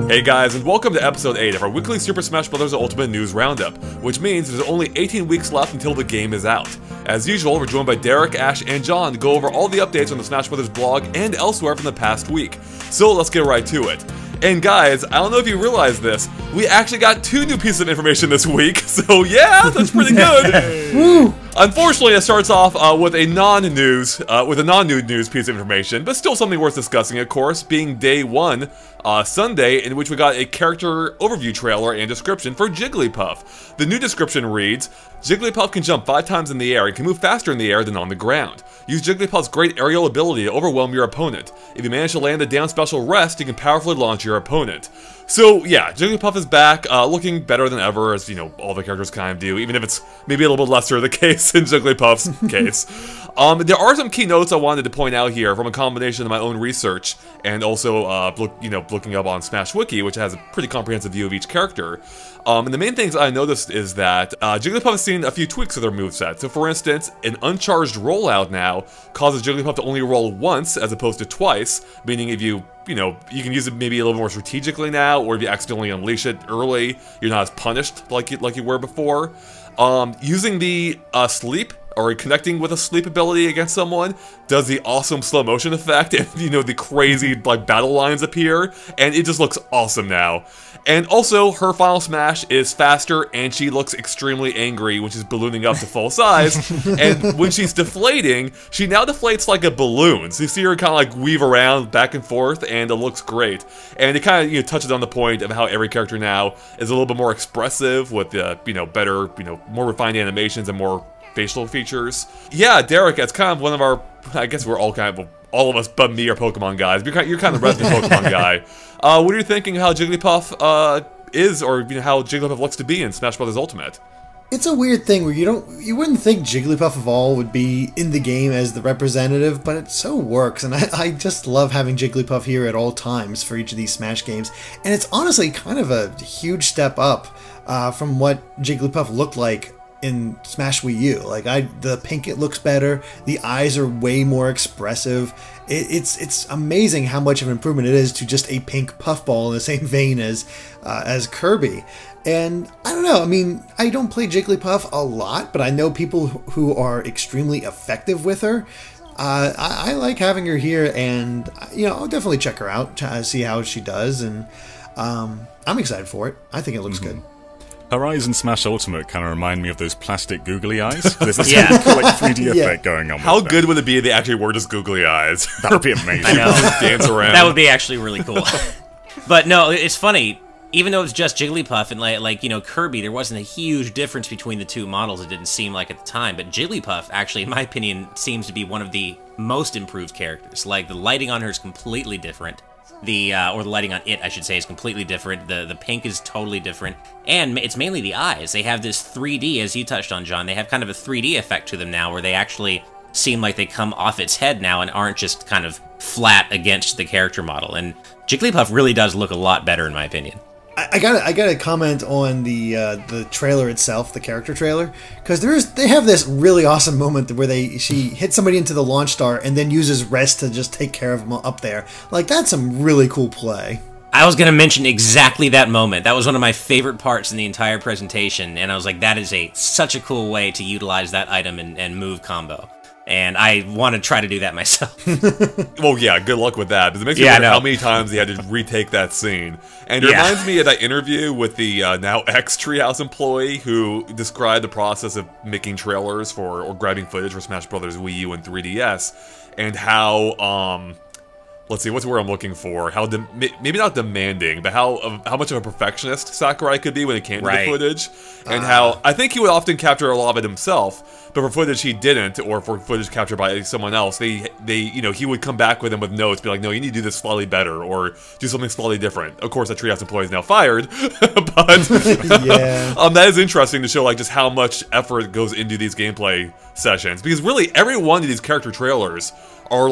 Hey guys, and welcome to episode 8 of our weekly Super Smash Bros. Ultimate News Roundup, which means there's only 18 weeks left until the game is out. As usual, we're joined by Derek, Ash, and John to go over all the updates on the Smash Bros. Blog and elsewhere from the past week. So let's get right to it. And guys, I don't know if you realize this, we actually got 2 new pieces of information this week, so yeah, that's pretty good. Unfortunately, it starts off with a non-news piece of information, but still something worth discussing, of course, being day 1, Sunday, in which we got a character overview trailer and description for Jigglypuff. The new description reads, Jigglypuff can jump 5 times in the air and can move faster in the air than on the ground. Use Jigglypuff's great aerial ability to overwhelm your opponent. If you manage to land a down special rest, you can powerfully launch your opponent. So yeah, Jigglypuff is back, looking better than ever, as you know, all the characters kind of do, even if it's maybe a little bit lesser the case in Jigglypuff's case. There are some key notes I wanted to point out here from a combination of my own research and also looking up on Smash Wiki, which has a pretty comprehensive view of each character. And the main things I noticed is that Jigglypuff has seen a few tweaks of their moveset. So for instance, an uncharged rollout now causes Jigglypuff to only roll once as opposed to twice, meaning if you can use it maybe a little more strategically now, or if you accidentally unleash it early, you're not as punished like you were before. Using the sleep, or connecting with a sleep ability against someone, does the awesome slow motion effect, and the crazy battle lines appear, and it just looks awesome now. And also, her final smash is faster, and she looks extremely angry when she's ballooning up to full size. And when she's deflating, she now deflates like a balloon. So you see her kind of weave around back and forth, and it looks great. And it kind of touches on the point of how every character now is a little bit more expressive with better, more refined animations and more facial features. Yeah, Derek, it's kind of one of our, I guess we're all kind of, all of us but me are Pokemon guys. You're kind of the resident Pokemon guy. What are you thinking how Jigglypuff is, or how Jigglypuff looks to be in Smash Bros. Ultimate? It's a weird thing where you wouldn't think Jigglypuff of all would be in the game as the representative, but it so works, and I just love having Jigglypuff here at all times for each of these Smash games, and it's honestly kind of a huge step up from what Jigglypuff looked like in Smash Wii U. The pink, it looks better, the eyes are way more expressive. It's amazing how much of an improvement it is to just a pink puffball in the same vein as Kirby. And I don't know, I mean, I don't play Jigglypuff a lot, but I know people who are extremely effective with her. I like having her here, and I'll definitely check her out to see how she does, and I'm excited for it. I think it looks good. Her eyes in Smash Ultimate kind of remind me of those plastic googly eyes. There's this cool, 3D effect going on. How good would it be if they actually were just googly eyes? That would be amazing. I know. Dance around. That would be actually really cool. But no, it's funny. Even though it's just Jigglypuff and Kirby, there wasn't a huge difference between the two models. It didn't seem like at the time. But Jigglypuff, actually, in my opinion, seems to be one of the most improved characters. The lighting on her is completely different. Or the lighting on it, I should say, is completely different. The pink is totally different. And it's mainly the eyes. They have this 3D, as you touched on, John. They have kind of a 3D effect to them now, where they actually seem like they come off its head now and aren't just kind of flat against the character model. And Jigglypuff really does look a lot better, in my opinion. I gotta comment on the trailer itself, the character trailer, because they have this really awesome moment where she hits somebody into the launch star and then uses rest to just take care of them up there. That's some really cool play. I was gonna mention exactly that moment. That was one of my favorite parts in the entire presentation, and I was like, that is such a cool way to utilize that item and move combo. And I want to try to do that myself. Well, yeah, good luck with that, because it makes me wonder how many times he had to retake that scene. And it reminds me of that interview with the now ex-Treehouse employee who described the process of making trailers or grabbing footage for Smash Bros. Wii U and 3DS, and how, let's see, what's the word I'm looking for? How maybe not demanding, but how much of a perfectionist Sakurai could be when it came to the footage, and how I think he would often capture a lot of it himself, but for footage he didn't, or for footage captured by someone else, he would come back with them with notes, be like, no, you need to do this slightly better, or do something slightly different. Of course, that Treehouse employee is now fired, but that is interesting to show just how much effort goes into these gameplay sessions, because really every one of these character trailers are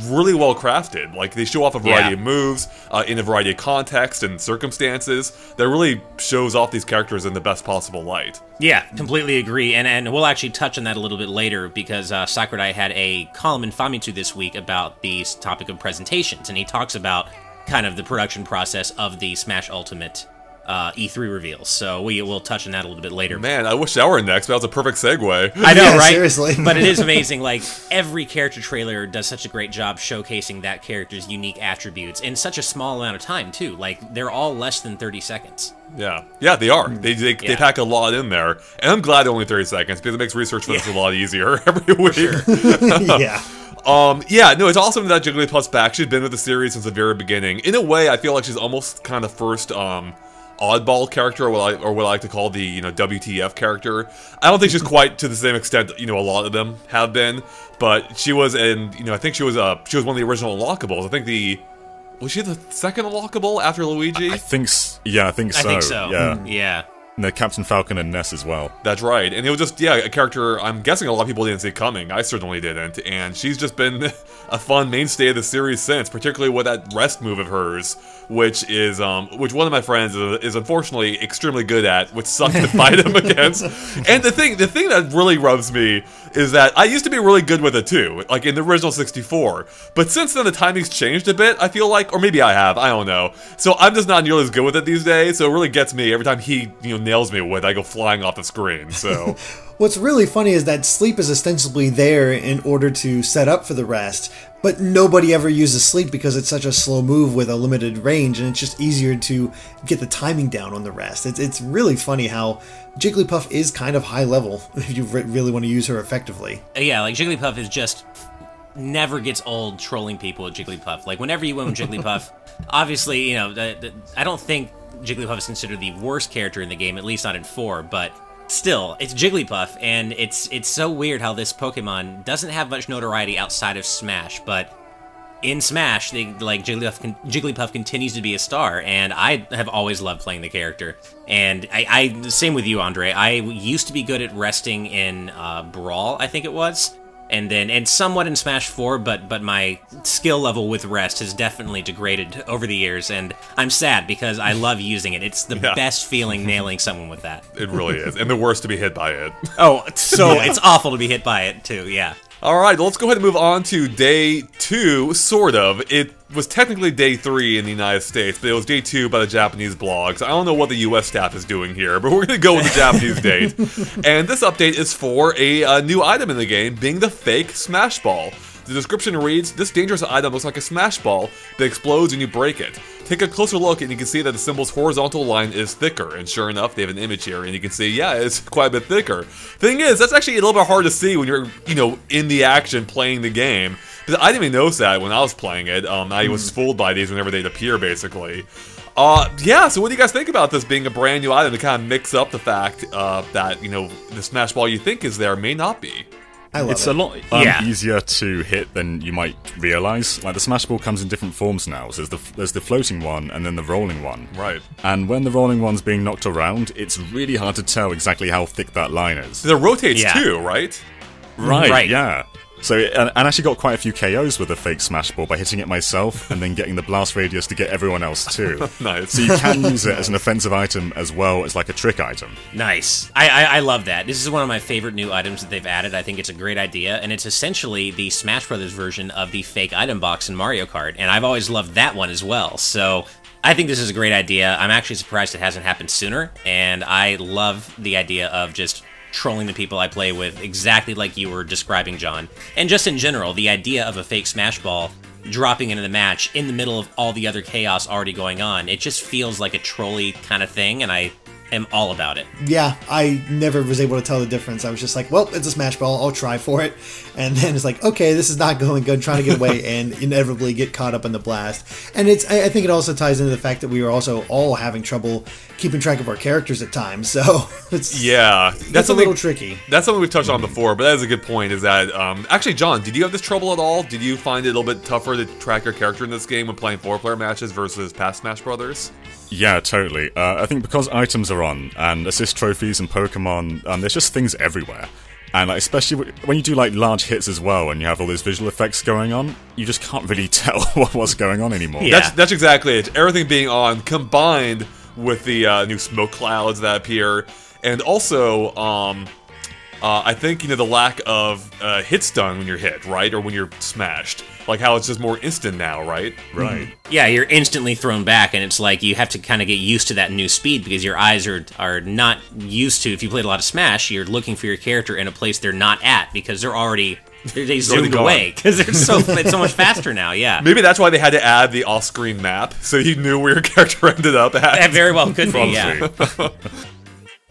really well crafted. They show off a variety of moves in a variety of contexts and circumstances that really shows off these characters in the best possible light. Yeah, completely agree, and we'll actually touch on that a little bit later, because Sakurai had a column in Famitsu this week about the topic of presentations, and he talks about kind of the production process of the Smash Ultimate E3 reveals. So we will touch on that a little bit later. Man, I wish that were next, but that was a perfect segue. I know, Yeah, right? seriously. But it is amazing. Like, every character trailer does such a great job showcasing that character's unique attributes in such a small amount of time, too. Like, they're all less than 30 seconds. Yeah, they are. They pack a lot in there, and I'm glad they're only 30 seconds because it makes research for this a lot easier every week. Yeah. Yeah, no, it's awesome that Jigglypuff's back. She's been with the series since the very beginning. In a way, I feel like she's almost kind of first oddball character, or what I like to call the WTF character. I don't think she's quite to the same extent a lot of them have been, but she was in I think she was one of the original unlockables. I think was she the second unlockable after Luigi? I think so. I think so. Yeah. Yeah. And the Captain Falcon and Ness as well. That's right. And it was just, a character I'm guessing a lot of people didn't see coming. I certainly didn't. And she's just been a fun mainstay of the series since, particularly with that rest move of hers, which one of my friends is unfortunately extremely good at, which sucks to fight him against. And the thing that really rubs me is that I used to be really good with it too, like in the original 64. But since then the timing's changed a bit, I feel like, or maybe I have, I don't know. So I'm just not nearly as good with it these days, so it really gets me every time he, nails me with, I go flying off the screen, so... What's really funny is that sleep is ostensibly there in order to set up for the rest, but nobody ever uses sleep because it's such a slow move with a limited range, and it's just easier to get the timing down on the rest. It's really funny how Jigglypuff is kind of high level if you really want to use her effectively. Yeah, like Jigglypuff is just never gets old trolling people with Jigglypuff. Like whenever you win with Jigglypuff, obviously, I don't think Jigglypuff is considered the worst character in the game, at least not in 4, but still, it's Jigglypuff, and it's so weird how this Pokemon doesn't have much notoriety outside of Smash, but in Smash, Jigglypuff continues to be a star, and I have always loved playing the character. And I same with you, Andre. I used to be good at resting in Brawl, I think it was, and somewhat in Smash 4, but my skill level with rest has definitely degraded over the years, and I'm sad because I love using it. It's the best feeling nailing someone with that. It really is, and the worst to be hit by it. Oh, so it's awful to be hit by it too, yeah. Alright, let's go ahead and move on to day 2, sort of. It was technically day 3 in the United States, but it was day 2 by the Japanese blogs. I don't know what the US staff is doing here, but we're going to go with the Japanese date. And this update is for a new item in the game, being the fake Smash Ball. The description reads, this dangerous item looks like a Smash Ball that explodes when you break it. Take a closer look and you can see that the symbol's horizontal line is thicker, and sure enough, they have an image here, and you can see, yeah, it's quite a bit thicker. Thing is, that's actually a little bit hard to see when you're, in the action playing the game. Because I didn't even notice that when I was playing it. I was fooled by these whenever they'd appear, basically. Yeah, so what do you guys think about this being a brand new item to kind of mix up the fact that, the Smash Ball you think is there may not be? It's a lot easier to hit than you might realize. Like, the Smash Ball comes in different forms now. So there's the floating one and then the rolling one. Right. And when the rolling one's being knocked around, it's really hard to tell exactly how thick that line is. It rotates too, right? Right, yeah. So, and I actually got quite a few KOs with the fake Smash Ball by hitting it myself and then getting the blast radius to get everyone else too. Nice. So you can use it as an offensive item as well as like a trick item. Nice. I love that. This is one of my favorite new items that they've added. I think it's a great idea, and it's essentially the Smash Brothers version of the fake item box in Mario Kart, and I've always loved that one as well. So I think this is a great idea. I'm actually surprised it hasn't happened sooner, and I love the idea of just trolling the people I play with exactly like you were describing, John. And just in general, the idea of a fake Smash Ball dropping into the match in the middle of all the other chaos already going on, it just feels like a trolly kind of thing, and I am all about it. Yeah, I never was able to tell the difference. I was just like, well, it's a Smash Ball, I'll try for it. And then it's like, okay, this is not going good, trying to get away, and inevitably get caught up in the blast. And I think it also ties into the fact that we were also all having trouble keeping track of our characters at times, so it's a little tricky. That's something we've touched on before, but that is a good point, is that, actually, John, did you have this trouble at all? Did you find it a little bit tougher to track your character in this game when playing 4-player matches versus past Smash Brothers? Yeah, totally. I think because items are on, and assist trophies and Pokemon, there's just things everywhere. And especially when you do large hits as well, and you have all those visual effects going on, you just can't really tell what's going on anymore. Yeah. That's exactly it. Everything being on, combined with the new smoke clouds that appear, and also, I think, the lack of hit stun when you're hit, right? Or when you're smashed. Like how it's just more instant now, right? Right. Yeah, you're instantly thrown back, and it's like you have to kind of get used to that new speed because your eyes are not used to. If you played a lot of Smash, you're looking for your character in a place they're not at because they zoomed away because it's so much faster now. Yeah, maybe that's why they had to add the off-screen map so you knew where your character ended up at. That very well could be. Yeah.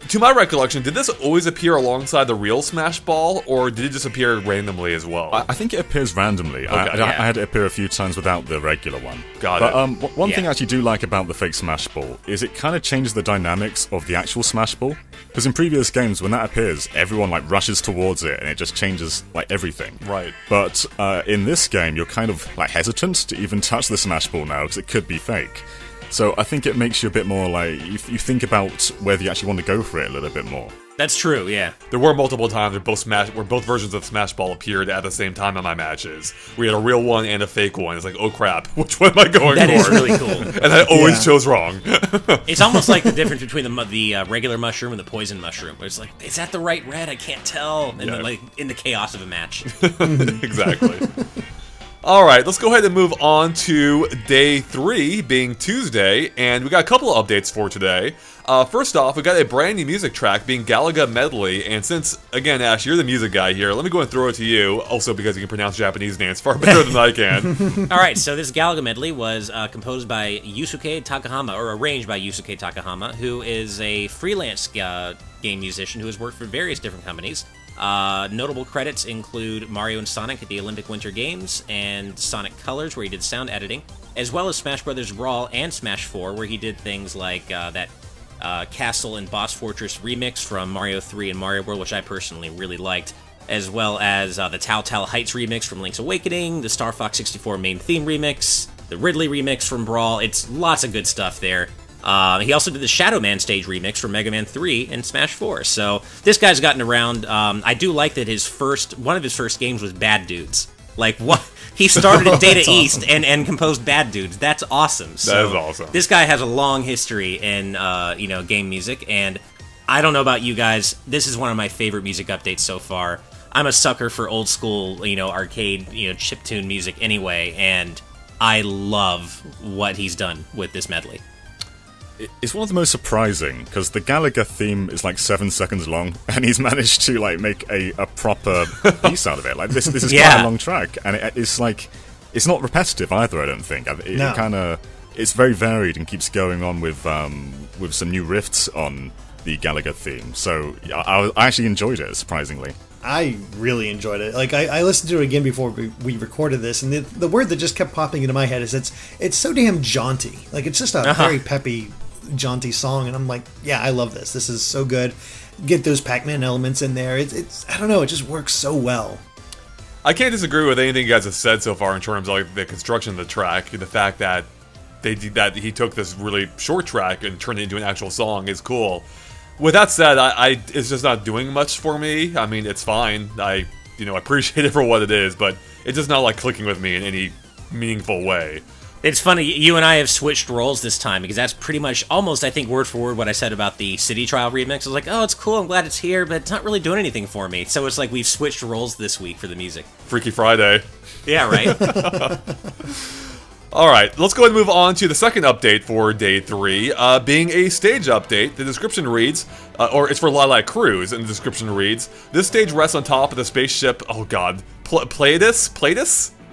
To my recollection, did this always appear alongside the real Smash Ball, or did it just appear randomly as well? I think it appears randomly. Okay, I had it appear a few times without the regular one. Got it. But one thing I actually do like about the fake Smash Ball is it kind of changes the dynamics of the actual Smash Ball. Because in previous games, when that appears, everyone like rushes towards it, and it just changes like everything. Right. But in this game, you're kind of like hesitant to even touch the Smash Ball now because it could be fake. So I think it makes you a bit more like, you think about whether you actually want to go for it a little bit more. That's true, yeah. There were multiple times where both versions of Smash Ball appeared at the same time in my matches. We had a real one and a fake one. It's like, oh crap, which one am I going for? That is really cool. And I always chose wrong. It's almost like the difference between the regular mushroom and the poison mushroom. Where it's like, is that the right red? I can't tell. And then, like in the chaos of a match. Exactly. Alright, let's go ahead and move on to day 3, being Tuesday, and we got a couple of updates for today. First off, we got a brand new music track being Galaga Medley, and since, again, Ash, you're the music guy here, let me go and throw it to you, also because you can pronounce Japanese names far better than I can. Alright, so this Galaga Medley was composed by Yusuke Takahama, or arranged by Yusuke Takahama, who is a freelance game musician who has worked for various different companies. Notable credits include Mario and Sonic at the Olympic Winter Games and Sonic Colors, where he did sound editing, as well as Smash Bros. Brawl and Smash 4, where he did things like that Castle and Boss Fortress remix from Mario 3 and Mario World, which I personally really liked, as well as the Tal Tal Heights remix from Link's Awakening, the Star Fox 64 main theme remix, the Ridley remix from Brawl. It's lots of good stuff there. He also did the Shadow Man stage remix for Mega Man 3 and Smash 4. So this guy's gotten around. I do like that one of his first games was Bad Dudes. Like, what? He started at Data East and composed Bad Dudes. That's awesome. So that is awesome. This guy has a long history in game music, and I don't know about you guys. This is one of my favorite music updates so far. I'm a sucker for old school, arcade, chiptune music anyway, and I love what he's done with this medley. It's one of the most surprising, because the Galaga theme is like 7 seconds long, and he's managed to like make a proper piece out of it. Like this is quite a long track, and it's like, it's not repetitive either, I don't think. It's very varied and keeps going on with some new riffs on the Galaga theme. So I actually enjoyed it, surprisingly. I really enjoyed it. Like, I listened to it again before we recorded this, and the word that just kept popping into my head is it's so damn jaunty. Like, it's just a very peppy, jaunty song, and I'm like, yeah, I love this. This is so good. Get those Pac-Man elements in there. It's I don't know, it just works so well. I can't disagree with anything you guys have said so far in terms of like the construction of the track. The fact that he took this really short track and turned it into an actual song is cool. With that said, it's just not doing much for me. I mean, it's fine. I appreciate it for what it is, but it's just not like clicking with me in any meaningful way. It's funny, you and I have switched roles this time, because that's pretty much almost, I think, word for word what I said about the City Trial remix. I was like, oh, it's cool, I'm glad it's here, but it's not really doing anything for me. So it's like we've switched roles this week for the music. Freaky Friday. Yeah, right? Alright, let's go ahead and move on to the second update for Day 3, being a stage update. The description reads, or it's for Lylat Cruise, and the description reads, this stage rests on top of the spaceship, oh god, Pleiades?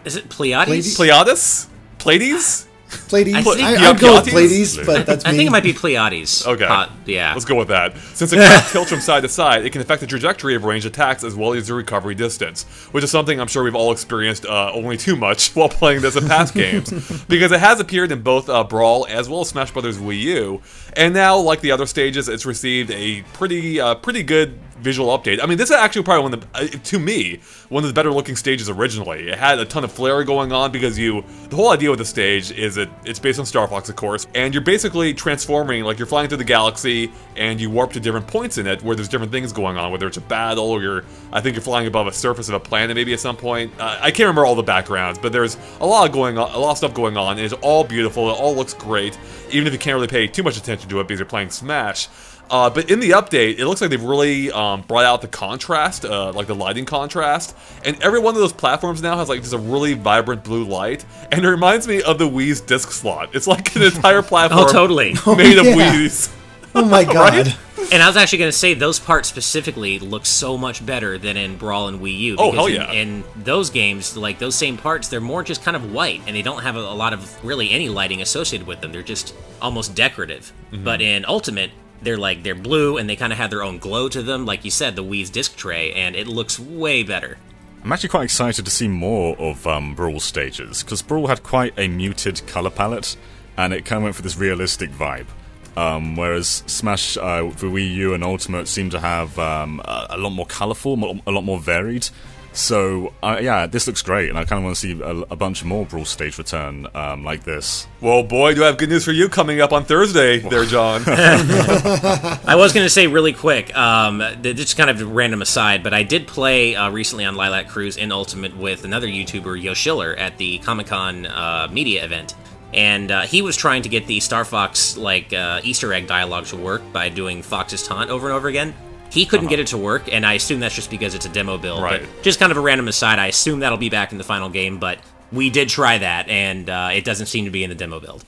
Is it Pleiades? Pleiades? Pleiades? Pleiades? I'd go with Pleiades, but that's me. I think it might be Pleiades. Okay. Yeah. Let's go with that. Since the craft tilts from side to side, it can affect the trajectory of ranged attacks as well as the recovery distance, which is something I'm sure we've all experienced only too much while playing this in past games, because it has appeared in both Brawl as well as Smash Bros. Wii U, and now, like the other stages, it's received a pretty good visual update. I mean, this is actually probably one of the, to me, one of the better looking stages originally. It had a ton of flair going on because the whole idea with the stage is it's based on Star Fox, of course, and you're basically transforming, like you're flying through the galaxy and you warp to different points in it where there's different things going on, whether it's a battle or I think you're flying above a surface of a planet maybe at some point. I can't remember all the backgrounds, but there's a lot of stuff going on, and it's all beautiful, it all looks great, even if you can't really pay too much attention to it because you're playing Smash. But in the update, it looks like they've really brought out the contrast, like the lighting contrast. And every one of those platforms now has like just a really vibrant blue light. And it reminds me of the Wii's disc slot. It's like an entire platform totally. made of Wii's. Oh my god. Right? And I was actually going to say, those parts specifically look so much better than in Brawl and Wii U. Oh, Because hell yeah. in those games, like those same parts, they're more just kind of white, and they don't have a lot of really any lighting associated with them. They're just almost decorative. But in Ultimate, they're blue, and they kind of have their own glow to them. Like you said, the Wii's disc tray, and it looks way better. I'm actually quite excited to see more of Brawl stages, because Brawl had quite a muted color palette, and it kind of went for this realistic vibe. Whereas Smash for Wii U and Ultimate seem to have a lot more colourful, a lot more varied. So, yeah, this looks great, and I kind of want to see a bunch more Brawl stage return like this. Well, boy, do I have good news for you coming up on Thursday there, John. I was going to say really quick, just kind of a random aside, but I did play recently on Lylat Cruise in Ultimate with another YouTuber, Yoshiller, at the Comic-Con media event. And he was trying to get the Star Fox Easter egg dialogue to work by doing Fox's taunt over and over again. He couldn't get it to work, and I assume that's just because it's a demo build. Right. But just kind of a random aside, I assume that'll be back in the final game, but we did try that, and it doesn't seem to be in the demo build.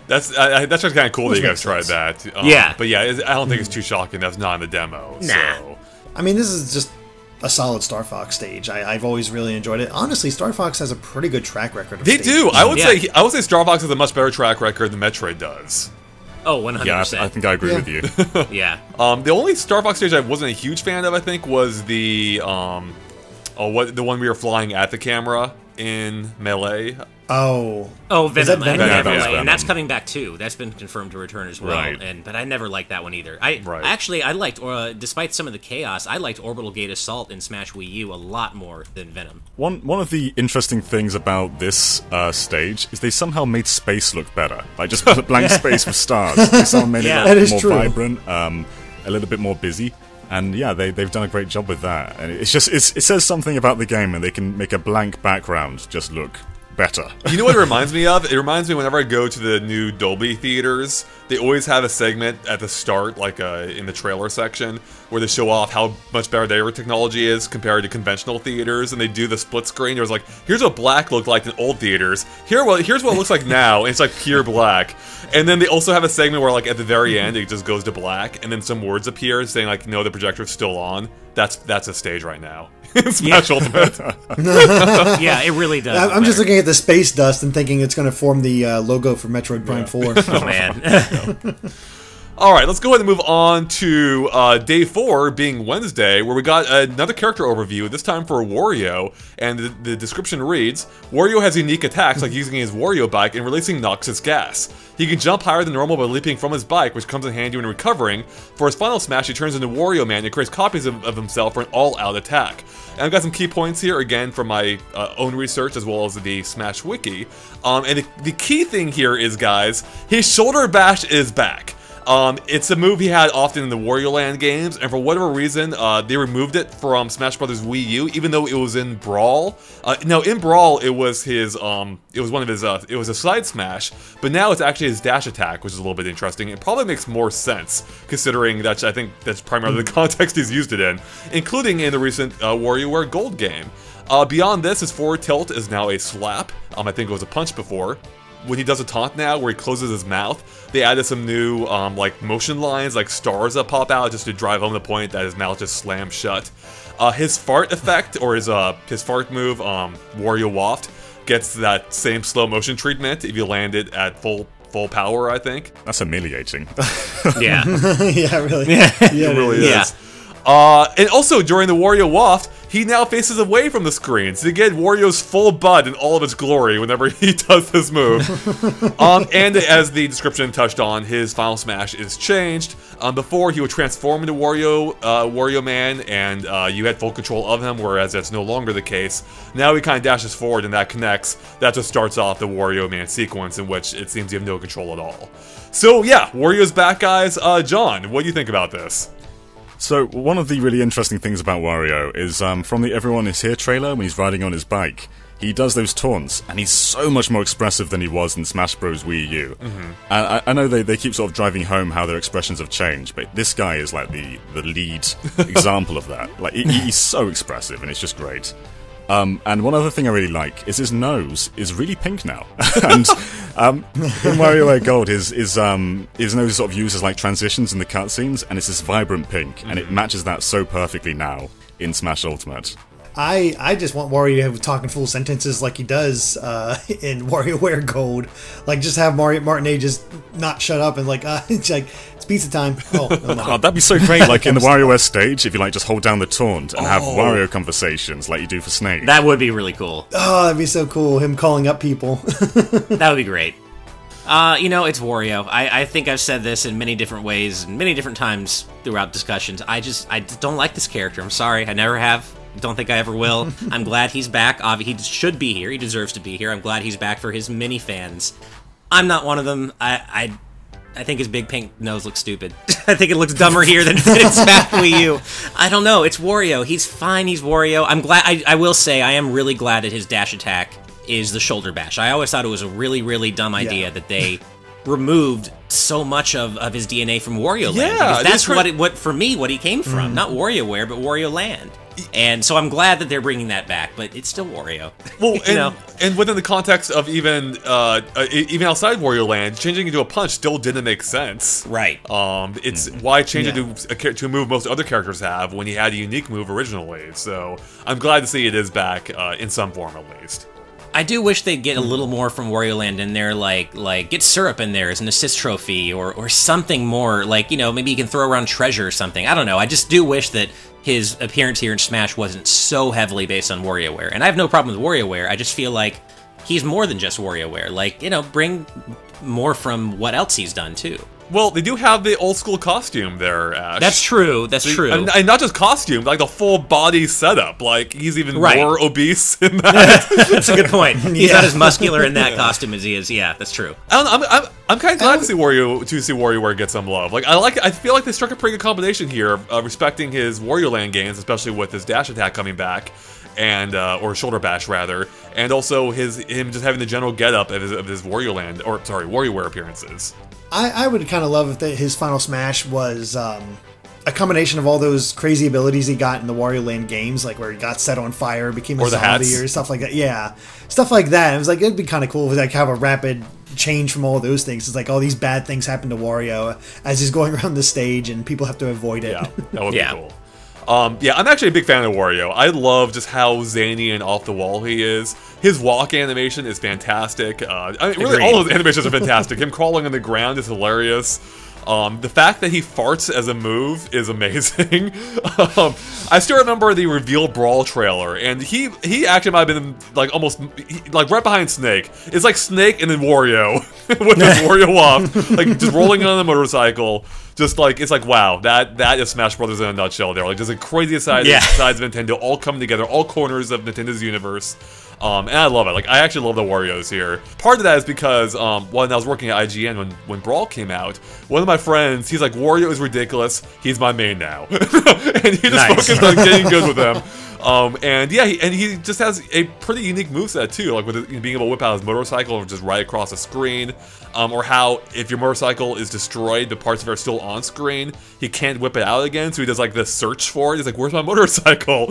That's just kind of cool that you guys makes tried sense. that. Yeah. But yeah, I don't think it's too shocking that's not in the demo. Nah. So. I mean, this is just a solid Star Fox stage. I've always really enjoyed it. Honestly, Star Fox has a pretty good track record of They stages. do. I would Yeah. say Star Fox has a much better track record than Metroid does. Oh, 100%. Yeah, I think I agree with you. Yeah. The only Star Fox stage I wasn't a huge fan of, I think, was the the one we were flying at the camera in Melee. Oh, Venom. that Venom? I Yeah, never that's liked- Venom. and that's coming back too. That's been confirmed to return as well. Right. But I never liked that one either. Right. I liked, despite some of the chaos, I liked Orbital Gate Assault in Smash Wii U a lot more than Venom. One of the interesting things about this stage is they somehow made space look better. Like, just blank space with stars. They somehow made Yeah. it That look is more true. vibrant, a little bit more busy. And yeah, they've done a great job with that. And it says something about the game, and they can make a blank background just look better. You know what it reminds me of? It reminds me whenever I go to the new Dolby theaters, they always have a segment at the start, like in the trailer section, where they show off how much better their technology is compared to conventional theaters, and they do the split screen. There's like, here's what black looked like in old theaters. Here's what it looks like now, and it's like pure black. And then they also have a segment where, like, at the very end, it just goes to black, and then some words appear saying, like, no, the projector's still on. That's a stage right now. Smash Ultimate. Yeah, it really does. I'm just looking at the space dust and thinking it's going to form the logo for Metroid Prime 4. Oh, man. All right, let's go ahead and move on to day 4, being Wednesday, where we got another character overview, this time for Wario, and the description reads, Wario has unique attacks like using his Wario bike and releasing noxious gas. He can jump higher than normal by leaping from his bike, which comes in handy when recovering. For his final smash, he turns into Wario Man and creates copies of himself for an all-out attack. And I've got some key points here, again, from my own research as well as the Smash Wiki. And the key thing here is, guys, his shoulder bash is back. It's a move he had often in the Wario Land games, and for whatever reason, they removed it from Smash Bros. Wii U, even though it was in Brawl. Now, in Brawl, it was his, it was a side smash, but now it's actually his dash attack, which is a little bit interesting. It probably makes more sense, considering that I think that's primarily the context he's used it in, including in the recent WarioWare Gold game. Beyond this, his forward tilt is now a slap. I think it was a punch before. When he does a taunt now, where he closes his mouth, they added some new, like, motion lines, like stars that pop out, just to drive home the point that his mouth just slams shut. His fart effect, or his fart move, Wario Waft, gets that same slow motion treatment if you land it at full power, I think. That's humiliating. Yeah. Yeah, really. Yeah, It really is. And also, during the Wario Waft, he now faces away from the screen, so you get Wario's full butt in all of its glory whenever he does this move. And as the description touched on, his final smash is changed. Before, he would transform into Wario Man, and you had full control of him, whereas that's no longer the case. Now he kind of dashes forward, and that connects. That just starts off the Wario Man sequence, in which it seems you have no control at all. So yeah, Wario's back, guys. John, what do you think about this? So, one of the really interesting things about Wario is from the Everyone Is Here trailer, when he's riding on his bike, he does those taunts, and he's so much more expressive than he was in Smash Bros. Wii U. And I know they keep sort of driving home how their expressions have changed, but this guy is like the lead example of that. Like he's so expressive, and it's just great. And one other thing I really like is his nose is really pink now. And in WarioWare Gold, his nose sort of uses like transitions in the cutscenes, and it's this vibrant pink, and it matches that so perfectly now in Smash Ultimate. I just want Wario to have talking full sentences like he does in WarioWare Gold. Like, just have Martinet just not shut up and like, it's like, it's pizza time. Oh, that'd be so great. Like in the WarioWare stage, if you like just hold down the taunt and have Wario conversations like you do for Snake. That would be really cool. Oh, that'd be so cool. Him calling up people. That would be great. It's Wario. I think I've said this in many different ways, and many different times throughout discussions. I don't like this character. I'm sorry. I never have. Don't think I ever will. I'm glad he's back. He should be here. He deserves to be here. I'm glad he's back for his mini fans. I'm not one of them. I think his big pink nose looks stupid. I think it looks dumber here than it did in Smash Wii U. I don't know. It's Wario. He's fine. He's Wario. I'm glad. I will say I am really glad that his dash attack is the shoulder bash. I always thought it was a really, really dumb idea that they removed so much of his DNA from Wario Land. Because that's what for me, what he came from. Not WarioWare, but Wario Land. And so I'm glad that they're bringing that back, but it's still Wario. Well, and within the context of even outside Wario Land, changing into a punch still didn't make sense. Right. It's why change it to a move most other characters have when he had a unique move originally. So I'm glad to see it is back in some form at least. I do wish they'd get a little more from Wario Land in there, like get Syrup in there as an assist trophy or something more, like, maybe you can throw around treasure or something. I don't know. I just do wish that his appearance here in Smash wasn't so heavily based on WarioWare. And I have no problem with WarioWare. I just feel like he's more than just WarioWare. Like, bring more from what else he's done too. Well, they do have the old school costume there, Ash. That's true. That's true. And not just costume, like the full body setup. Like, he's even more obese in that. That's a good point. He's not as muscular in that costume as he is. Yeah, that's true. I'm kind of glad to see WarioWare get some love. Like, I feel like they struck a pretty good combination here, respecting his Wario Land games, especially with his dash attack coming back, and or shoulder bash rather, and also him just having the general getup of his WarioWare appearances. I would kind of love if his final Smash was a combination of all those crazy abilities he got in the Wario Land games, like where he got set on fire, became a zombie, or stuff like that. Yeah, stuff like that. It was like, it'd be kind of cool if like have a rapid change from all those things. It's like all these bad things happen to Wario as he's going around the stage, and people have to avoid it. Yeah, that would be cool. I'm actually a big fan of Wario. I love just how zany and off the wall he is. His walk animation is fantastic. Really, all those animations are fantastic. Him crawling on the ground is hilarious. The fact that he farts as a move is amazing. I still remember the reveal Brawl trailer, and he actually might have been like almost right behind Snake. It's like Snake and then Wario with his Wario off, like just rolling on a motorcycle. Just like, it's like, wow, that is Smash Brothers in a nutshell there. Like, there's the craziest sides of Nintendo all coming together, all corners of Nintendo's universe. And I love it. Like, I actually love the Warios here. Part of that is because when I was working at IGN when Brawl came out, one of my friends, he's like, Wario is ridiculous. He's my main now. And he just focused on getting good with them. And he just has a pretty unique moveset too, like with being able to whip out his motorcycle or just right across the screen, or how if your motorcycle is destroyed, the parts of it are still on screen, he can't whip it out again, so he does like this search for it. He's like, "Where's my motorcycle?"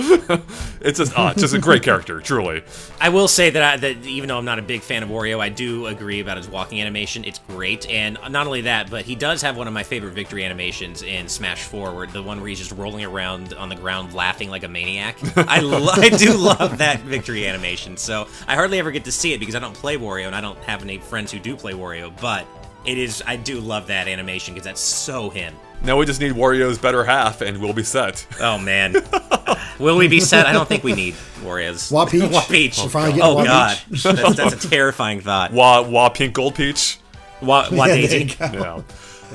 It's just a great character, truly. I will say that even though I'm not a big fan of Wario, I do agree about his walking animation. It's great, and not only that, but he does have one of my favorite victory animations in Smash 4, the one where he's just rolling around on the ground laughing like a maniac. I do love that victory animation, so I hardly ever get to see it because I don't play Wario and I don't have any friends who do play Wario, but I do love that animation because that's so him. Now we just need Wario's better half and we'll be set. Oh man. Will we be set? I don't think we need Wario's. Wah Peach. Wah Peach. Oh god. That's a terrifying thought. Wah Pink Gold Peach. Wah Daisy. Yeah.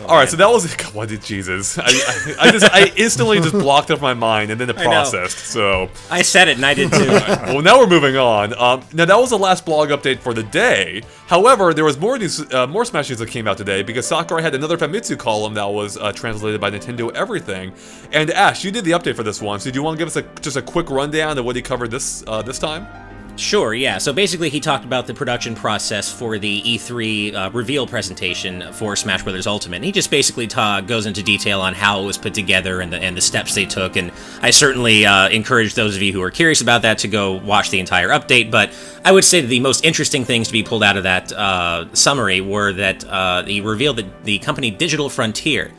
All right, so that was what did Jesus? I instantly just blocked up my mind and then it processed. So I said it and I did too. Well, now we're moving on. Now that was the last blog update for the day. However, there was more Smash news that came out today because Sakurai had another Famitsu column that was translated by Nintendo Everything. And Ash, you did the update for this one, so do you want to give us just a quick rundown of what he covered this time? Sure, yeah. So basically he talked about the production process for the E3 reveal presentation for Smash Bros. Ultimate. And he just basically goes into detail on how it was put together and the steps they took. And I certainly encourage those of you who are curious about that to go watch the entire update. But I would say that the most interesting things to be pulled out of that summary were that he revealed that the company Digital Frontier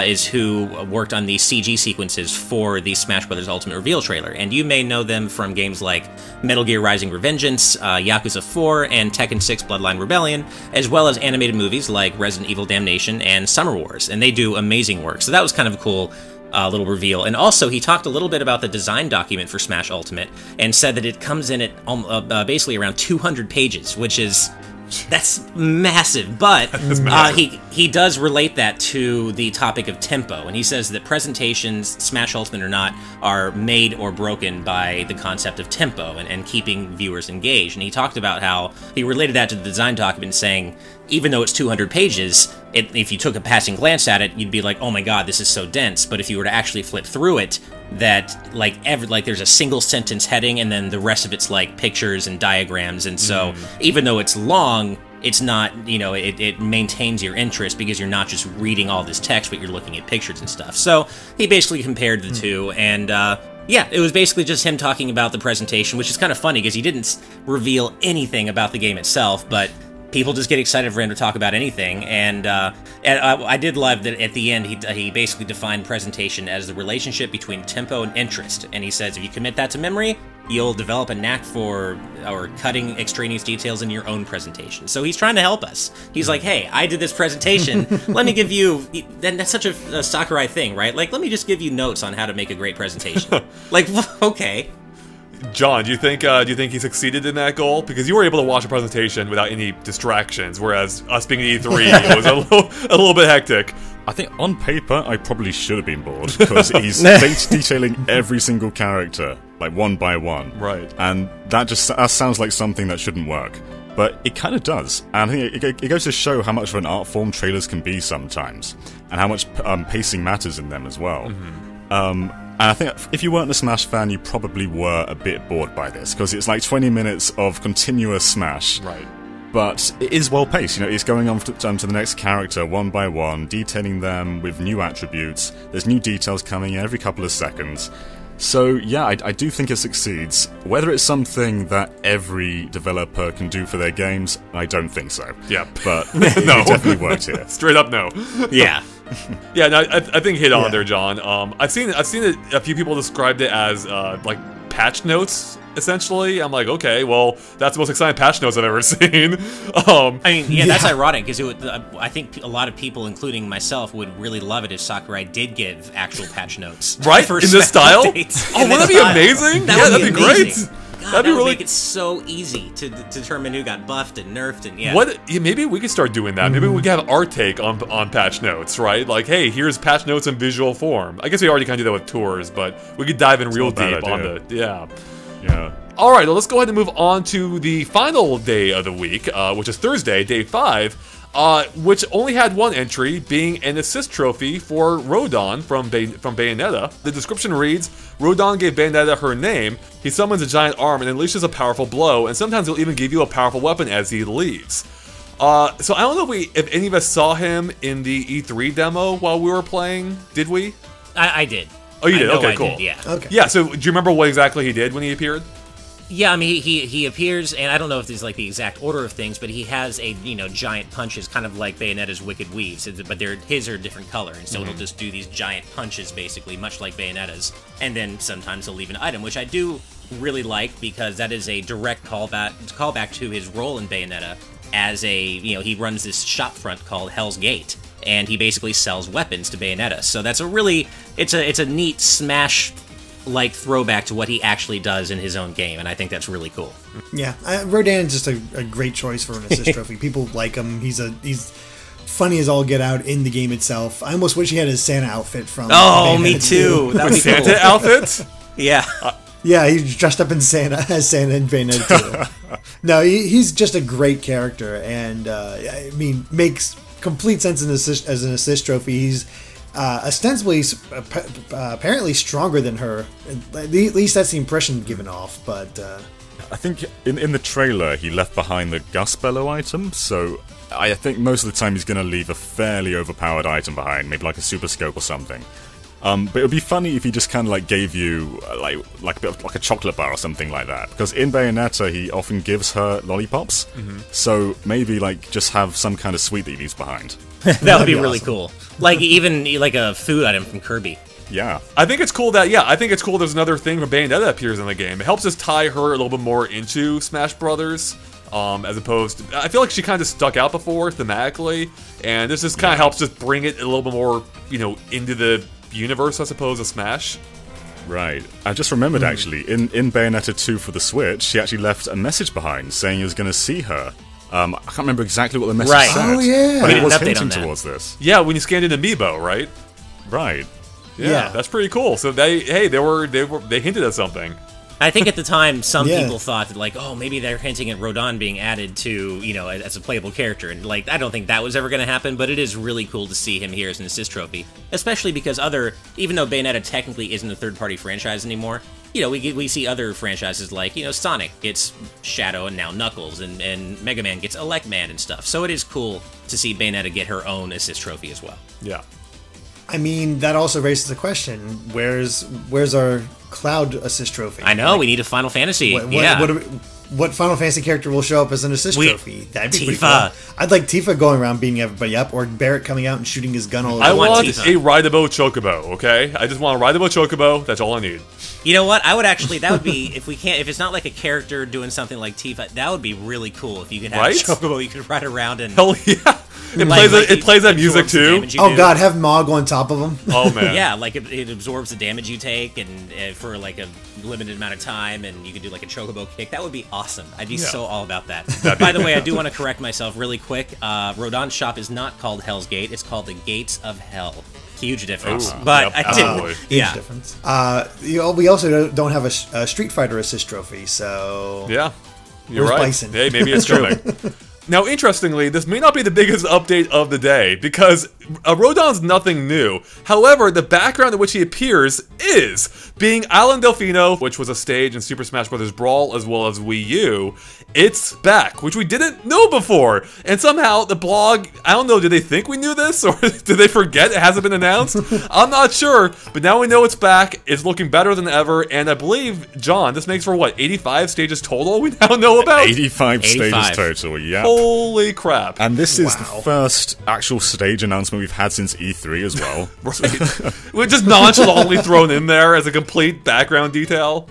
is who worked on the CG sequences for the Smash Bros. Ultimate reveal trailer. And you may know them from games like Metal Gear Rising Revengeance, Yakuza 4, and Tekken 6 Bloodline Rebellion, as well as animated movies like Resident Evil Damnation and Summer Wars. And they do amazing work. So that was kind of a cool little reveal. And also, he talked a little bit about the design document for Smash Ultimate and said that it comes in at basically around 200 pages, which is... That's massive, but he does relate that to the topic of tempo, and he says that presentations, Smash Ultimate or not, are made or broken by the concept of tempo and keeping viewers engaged. And he talked about how he related that to the design document, saying even though it's 200 pages, if you took a passing glance at it, you'd be like, oh my god, this is so dense. But if you were to actually flip through it, that like there's a single sentence heading and then the rest of it's like pictures and diagrams, and so even though it's long, it's not, it maintains your interest because you're not just reading all this text, but you're looking at pictures and stuff. So he basically compared the two, and yeah, it was basically just him talking about the presentation, which is kind of funny because he didn't reveal anything about the game itself, but people just get excited for him to talk about anything, and I did love that at the end he basically defined presentation as the relationship between tempo and interest, and he says if you commit that to memory, you'll develop a knack for cutting extraneous details in your own presentation. So he's trying to help us. He's like, hey, I did this presentation, let me give you, then that's such a Sakurai thing, right? Like, let me just give you notes on how to make a great presentation. Like, okay. John, do you think he succeeded in that goal? Because you were able to watch a presentation without any distractions, whereas us being at E3, it was a little bit hectic. I think on paper, I probably should have been bored, because he's detailing every single character, like one by one. Right. And that sounds like something that shouldn't work. But it kind of does. And I think it goes to show how much of an art form trailers can be sometimes, and how much pacing matters in them as well. And I think if you weren't a Smash fan, you probably were a bit bored by this, because it's like 20 minutes of continuous Smash. Right. But it is well paced, it's going on to the next character one by one, detailing them with new attributes. There's new details coming in every couple of seconds. So yeah, I do think it succeeds. Whether it's something that every developer can do for their games, I don't think so. Yeah. But no. It definitely works here. Straight up no. Yeah. Yeah, no, I think hit on there, John. I've seen a few people described it as like patch notes, essentially. I'm like, okay, well, that's the most exciting patch notes I've ever seen. I mean, yeah, that's ironic because I think a lot of people, including myself, would really love it if Sakurai did give actual patch notes, right? In this style? Oh, wouldn't that be amazing? Yeah, that'd be great. God, that'd really make it so easy to determine who got buffed and nerfed, and yeah. Maybe we could start doing that. Maybe we could have our take on patch notes, right? Like, hey, here's patch notes in visual form. I guess we already kind of do that with tours, but we could dive in real deep on the Yeah. All right, well, let's go ahead and move on to the final day of the week, which is Thursday, day 5. Which only had one entry, being an assist trophy for Rodin from Bayonetta. The description reads, Rodin gave Bayonetta her name, he summons a giant arm and unleashes a powerful blow, and sometimes he'll even give you a powerful weapon as he leaves. So I don't know if any of us saw him in the E3 demo while we were playing, did we? I did. Oh, you did? Okay, cool. Did, yeah. Okay. Yeah, so do you remember what exactly he did when he appeared? Yeah, I mean, he appears, and I don't know if this is like the exact order of things, but he has a, giant punches, kind of like Bayonetta's Wicked Weaves, but his are a different color, and so he'll just do these giant punches, basically, much like Bayonetta's, and then sometimes he'll leave an item, which I do really like, because that is a direct callback to his role in Bayonetta, as he runs this shop front called Hell's Gate, and he basically sells weapons to Bayonetta, so that's it's a neat Smash like throwback to what he actually does in his own game, and I think that's really cool. Yeah, Rodin is just a great choice for an assist trophy. People like him. He's funny as all get out in the game itself. I almost wish he had his Santa outfit from. Oh, me too. That would be Santa cool. outfit? Yeah. Yeah, he's dressed up in as Santa in Bayonetta 2. No, he's just a great character, and I mean, makes complete sense as an assist trophy. He's ostensibly, apparently stronger than her. At least that's the impression given off. But I think in the trailer he left behind the Gust Bellow item, so I think most of the time he's going to leave a fairly overpowered item behind, maybe like a Super Scope or something. But it would be funny if he just kind of like gave you like a bit of like a chocolate bar or something like that. Because in Bayonetta he often gives her lollipops, so maybe like just have some kind of sweet that he leaves behind. That would be really cool. Like even like a food item from Kirby. Yeah. I think it's cool that, I think it's cool there's another thing from Bayonetta that appears in the game. It helps us tie her a little bit more into Smash Brothers, as opposed to, I feel like she kind of stuck out before thematically, and this just kind of helps just bring it a little bit more, into the universe, I suppose, of Smash. Right. I just remembered, actually, in Bayonetta 2 for the Switch, she actually left a message behind saying he was going to see her. I can't remember exactly what the message said. Oh, yeah. But it was An update hinting on that. towards this. Yeah, when you scanned in Amiibo, right? Right. Yeah, that's pretty cool. So they hinted at something. I think at the time some Yeah. people thought that like, oh, maybe they're hinting at Rodin being added to, as a playable character, and like I don't think that was ever going to happen, but it is really cool to see him here as an assist trophy, especially because even though Bayonetta technically isn't a third-party franchise anymore, we see other franchises like, Sonic gets Shadow and now Knuckles, and Mega Man gets Electman and stuff, so it is cool to see Bayonetta get her own assist trophy as well. Yeah. I mean, that also raises the question: where's our Cloud assist trophy? I know, we need a Final Fantasy. What Final Fantasy character will show up as an assist trophy? That'd be pretty Tifa. cool. I'd like Tifa going around beating everybody up, or Barrett coming out and shooting his gun all over. I want want Tifa. a rideable Chocobo, okay? I just want a rideable Chocobo, that's all I need. You know what? That would be, if it's not like a character doing something like Tifa, that would be really cool if you could have Right? a Chocobo you could ride around and... Hell yeah! It plays that music too. Oh god, have Mog on top of him. Oh man. Yeah, like it absorbs the damage you take, and for like a limited amount of time, and you could do like a Chocobo kick. That would be awesome. I'd be so all about that. By the way, I do want to correct myself really quick. Rodon's shop is not called Hell's Gate. It's called the Gates of Hell. Huge difference. But yep, I didn't. absolutely. Huge difference. We also don't have a Street Fighter assist trophy, so Yeah, you're Where's right. Bison? Hey, maybe it's coming. Now, interestingly, this may not be the biggest update of the day, because Rodon's nothing new. However, the background in which he appears is being Island Delfino, which was a stage in Super Smash Bros. Brawl as well as Wii U. It's back, which we didn't know before. And somehow, the blog, I don't know, did they think we knew this? Or did they forget it hasn't been announced? I'm not sure, but now we know it's back. It's looking better than ever, and I believe, John, this makes for what, 85 stages total we now know about? 85 stages total, yeah. Holy crap. And this is the first actual stage announcement we've had since E3 as well. Right. We're just nonchalantly thrown in there as a complete background detail.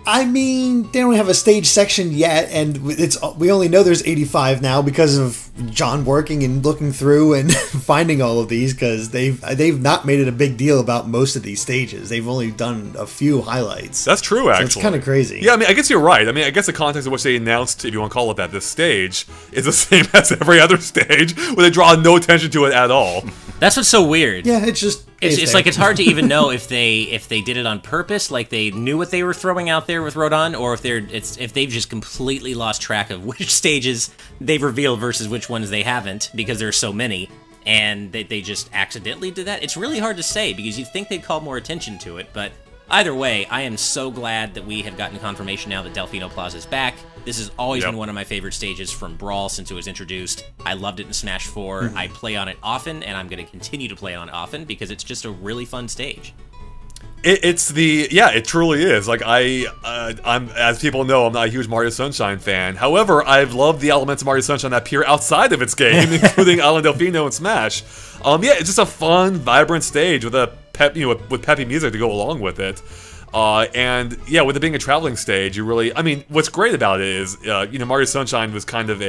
I mean, they don't have a stage section yet, and we only know there's 85 now because of John working and looking through and finding all of these, because they've not made it a big deal about most of these stages. They've only done a few highlights. That's true, actually. So it's kind of crazy. Yeah, I mean, I guess you're right. I mean, I guess the context in which they announced, if you want to call it that, this stage, is the same as every other stage, where they draw no attention to it at all. That's what's so weird. Yeah, it's just... It's like it's hard to even know if they did it on purpose, like they knew what they were throwing out there with Rodin, or if they've just completely lost track of which stages they've revealed versus which ones they haven't, because there's so many, and they just accidentally did that. It's really hard to say, because you'd think they'd call more attention to it, but either way, I am so glad that we have gotten confirmation now that Delfino Plaza is back. This has always been one of my favorite stages from Brawl since it was introduced. I loved it in Smash 4. I play on it often, and I'm going to continue to play on it often because it's just a really fun stage. It truly is. Like I'm, as people know, I'm not a huge Mario Sunshine fan. However, I've loved the elements of Mario Sunshine that appear outside of its game, including Island Delfino and Smash. It's just a fun, vibrant stage with a with peppy music to go along with it. And yeah, with it being a traveling stage, you really, I mean, what's great about it is, Mario Sunshine was kind of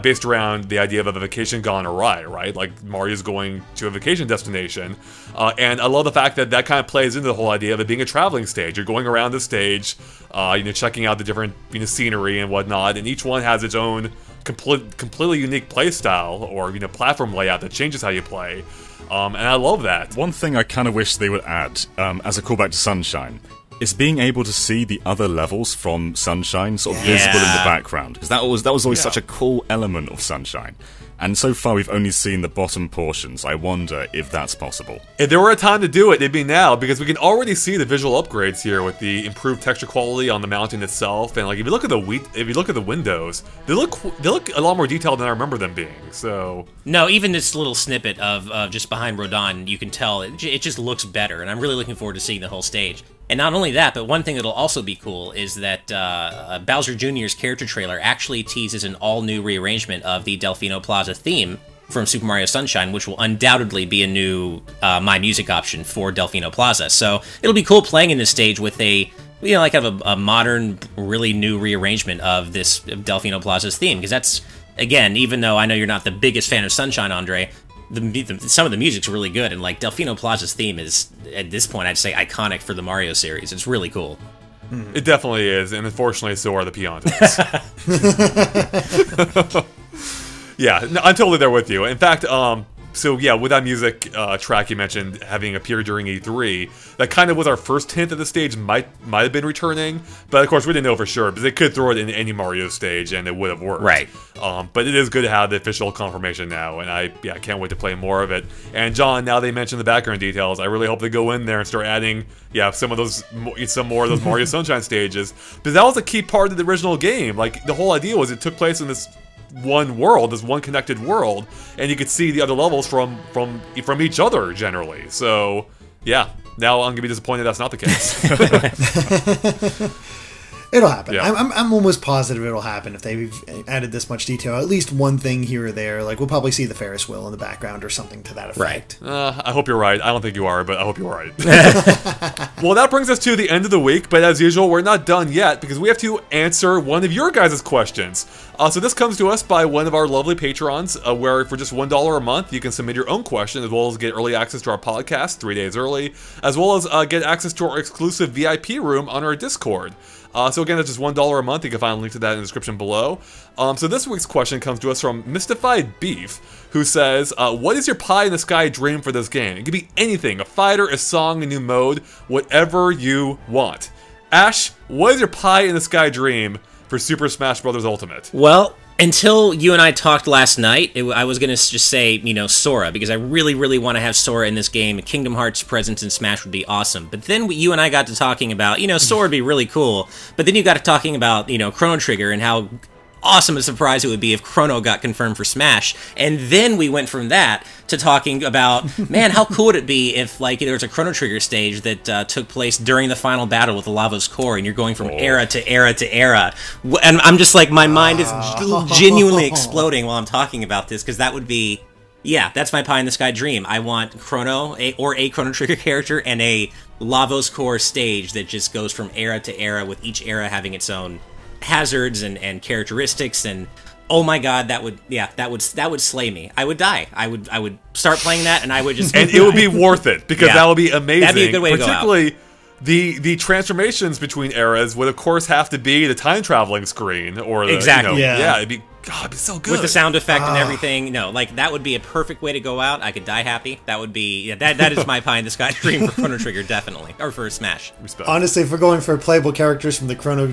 based around the idea of a vacation gone awry, right? Like Mario's going to a vacation destination. And I love the fact that kind of plays into the whole idea of it being a traveling stage. You're going around the stage, checking out the different, scenery and whatnot, and each one has its own completely unique play style or, platform layout that changes how you play. And I love that. One thing I kind of wish they would add, as a callback to Sunshine, is being able to see the other levels from Sunshine sort of visible in the background, because that was always such a cool element of Sunshine. And so far, we've only seen the bottom portions. I wonder if that's possible. If there were a time to do it, it'd be now, because we can already see the visual upgrades here with the improved texture quality on the mountain itself. And like, if you look at the windows, they look a lot more detailed than I remember them being. So no, even this little snippet of just behind Rodin, you can tell it just looks better. And I'm really looking forward to seeing the whole stage. And not only that, but one thing that'll also be cool is that Bowser Jr.'s character trailer actually teases an all-new rearrangement of the Delfino Plaza theme from Super Mario Sunshine, which will undoubtedly be a new My Music option for Delfino Plaza. So it'll be cool playing in this stage with a, you know, like a modern, really new rearrangement of this Delfino Plaza's theme. Because that's, again, even though I know you're not the biggest fan of Sunshine, Andre, some of the music's really good, and like Delfino Plaza's theme is, at this point, I'd say iconic for the Mario series. It's really cool. It definitely is, and unfortunately, so are the Piantos. Yeah, no, I'm totally there with you. In fact, so yeah, with that music track you mentioned having appeared during E3, that kind of was our first hint that the stage might have been returning, but of course we didn't know for sure, because they could throw it in any Mario stage and it would have worked. Right. But it is good to have the official confirmation now, and I can't wait to play more of it. And John, now they mentioned the background details, I really hope they go in there and start adding, some more of those Mario Sunshine stages, because that was a key part of the original game. Like, the whole idea was it took place in this one world, this one connected world, and you could see the other levels from each other generally. So yeah, now I'm gonna be disappointed that's not the case. It'll happen. Yeah. I'm almost positive it'll happen if they've added this much detail. At least one thing here or there. Like, we'll probably see the Ferris wheel in the background or something to that effect. Right. I hope you're right. I don't think you are, but I hope you're right. Well, that brings us to the end of the week, but as usual, we're not done yet, because we have to answer one of your guys' questions. So this comes to us by one of our lovely patrons, where for just $1 a month, you can submit your own question, as well as get early access to our podcast 3 days early, as well as get access to our exclusive VIP room on our Discord. So again, it's just $1 a month. You can find a link to that in the description below. So this week's question comes to us from Mystified Beef, who says, what is your pie-in-the-sky dream for this game? It could be anything, a fighter, a song, a new mode, whatever you want. Ash, what is your pie-in-the-sky dream for Super Smash Bros. Ultimate? Well, until you and I talked last night, I was going to just say, Sora, because I really, really want to have Sora in this game. Kingdom Hearts' presence in Smash would be awesome. But then you and I got to talking about, Sora would be really cool. But then you got to talking about, Chrono Trigger and how awesome a surprise it would be if Chrono got confirmed for Smash. And then we went from that to talking about, man, how cool would it be if, like, there was a Chrono Trigger stage that took place during the final battle with the Lava's core, and you're going from era to era to era. And I'm just like, my mind is genuinely exploding while I'm talking about this, because that would be, that's my pie-in-the-sky dream. I want Chrono, or a Chrono Trigger character, and a Lava's core stage that just goes from era to era, with each era having its own hazards and characteristics, and oh my god, that would slay me. I would die. I would start playing that, and I would just and it would be worth it, because that would be amazing. That'd be a good way to go out. Particularly the transformations between eras would of course have to be the time traveling screen, or the, exactly. It'd be so good with the sound effect and everything. No, like, that would be a perfect way to go out. I could die happy. That would be that is my pie-in-the-sky dream for Chrono Trigger, definitely, or for Smash. Respect. Honestly, if we're going for playable characters from the Chrono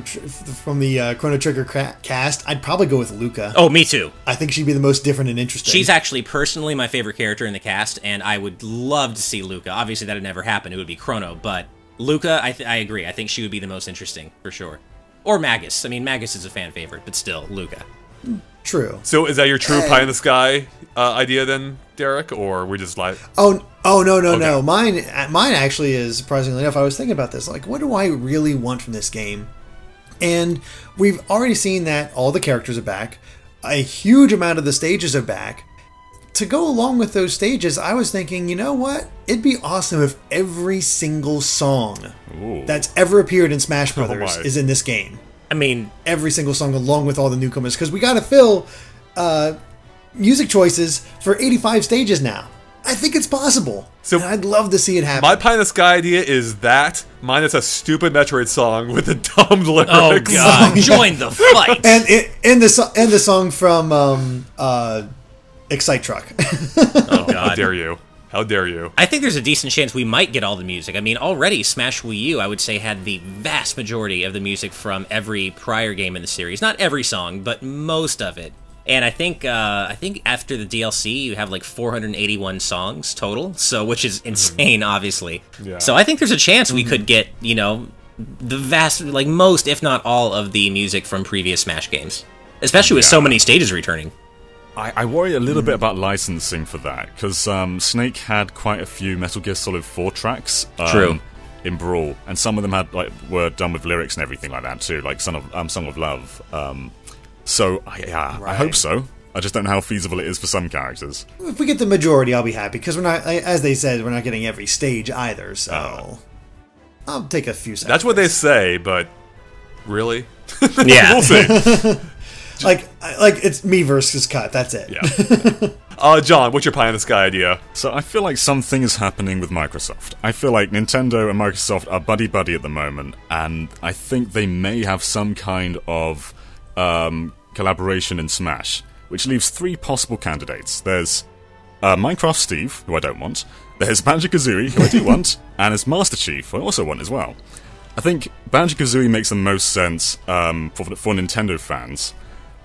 Trigger cast, I'd probably go with Luca. Oh, me too. I think she'd be the most different and interesting. She's actually personally my favorite character in the cast, and I would love to see Luca. Obviously, that'd never happen. It would be Chrono, but Luca, I agree. I think she would be the most interesting for sure. Or Magus. I mean, Magus is a fan favorite, but still, Luca. True. So is that your true pie-in-the-sky idea then, Derek, or we just like? No. Mine actually is, surprisingly enough. I was thinking about this. Like, what do I really want from this game? And we've already seen that all the characters are back. A huge amount of the stages are back. To go along with those stages, I was thinking, you know what? It'd be awesome if every single song that's ever appeared in Smash Brothers is in this game. I mean, every single song along with all the newcomers, because we got to fill music choices for 85 stages now. I think it's possible. So, and I'd love to see it happen. My pie-in-the-sky idea is that minus a stupid Metroid song with the dumb lyrics. Oh god, join the fight! And the song from Excite Truck. Oh god, how dare you! How dare you? I think there's a decent chance we might get all the music. I mean, already Smash Wii U, I would say, had the vast majority of the music from every prior game in the series. Not every song, but most of it. And I think after the DLC, you have like 481 songs total, so which is insane, obviously. Yeah. So I think there's a chance we could get, you know, the vast, like most, if not all, of the music from previous Smash games, especially with so many stages returning. I worry a little bit about licensing for that, because Snake had quite a few Metal Gear Solid 4 tracks. True. In Brawl, and some of them had were done with lyrics and everything like that too, like Song of Love. So, I hope so. I just don't know how feasible it is for some characters. If we get the majority, I'll be happy, because we're not, as they said, we're not getting every stage either, so... I'll take a few seconds. That's what they say, but... Really? Yeah. We'll see. like, it's me versus Cut, that's it. Yeah. John, what's your pie in the sky idea? So I feel like something is happening with Microsoft. I feel like Nintendo and Microsoft are buddy-buddy at the moment, and I think they may have some kind of... collaboration in Smash, which leaves 3 possible candidates. There's Minecraft Steve, who I don't want, there's Banjo-Kazooie, who I do want, and there's Master Chief, who I also want as well. I think Banjo-Kazooie makes the most sense for Nintendo fans,